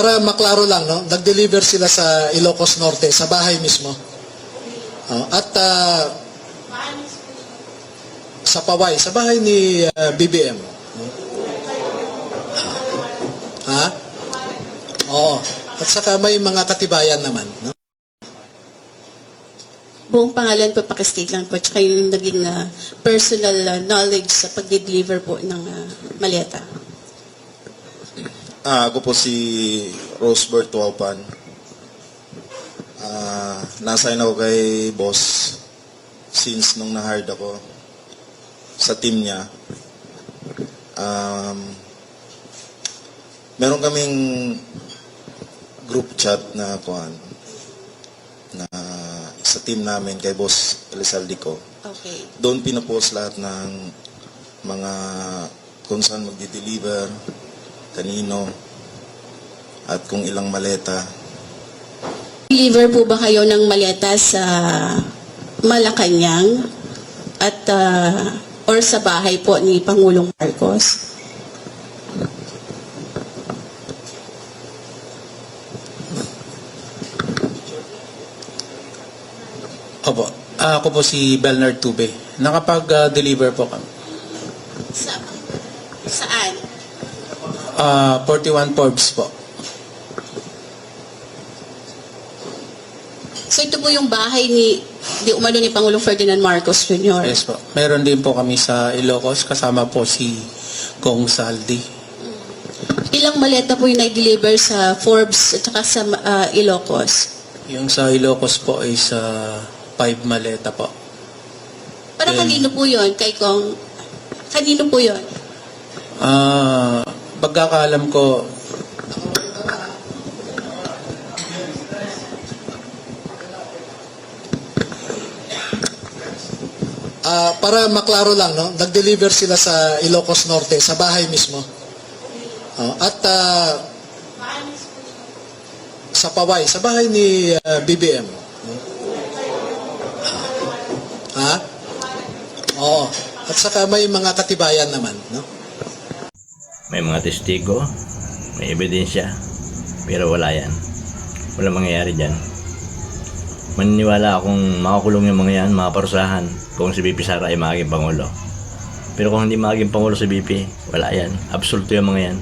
Para maklaro lang, no? Nag-deliver sila sa Ilocos Norte, sa bahay mismo. At sa Paway, sa bahay ni BBM. Ha? Oo. At saka may mga katibayan naman, no? Buong pangalan po, pakistate lang po, tsaka yung naging personal knowledge sa pag-deliver po ng maleta. Ako po si Rosebert Tuaupan. Nasign ako kay boss since nung na-hired ako sa team niya. Meron kaming group chat na na sa team namin kay boss Elizalde ko. Okay. Doon pinapost lahat ng mga kung saan magdi-deliver, kanino, at kung ilang maleta. Deliver po ba kayo ng maleta sa Malacanang at or sa bahay po ni Pangulong Marcos? Opo. Ako po si Belnard Tube. Nakapag-deliver po kami. Saan? 41 Forbes po. So ito po yung bahay di umano ni Pangulong Ferdinand Marcos Jr. Yes po. Meron din po kami sa Ilocos. Kasama po si Kong Saldi. Ilang maleta po yung na-deliver sa Forbes at saka sa Ilocos? Yung sa Ilocos po ay sa 5 maleta po. Para Then, kanino po yun? Kay Kong? Kanino po yun? Pagkakaalam ko, para maklaro lang, no? Nag-deliver sila sa Ilocos Norte, sa bahay mismo. At sa Paway, sa bahay ni BBM. Ha? Oo. At saka may mga katibayan naman, no? May mga testigo, may ebidensya, pero wala yan. Wala mangyayari dyan. Maniniwala akong makakulong yung mga yan, makaparusahan kung si BP Sara ay maging Pangulo. Pero kung hindi maging Pangulo si BP, wala yan. Absoluto yung mga yan.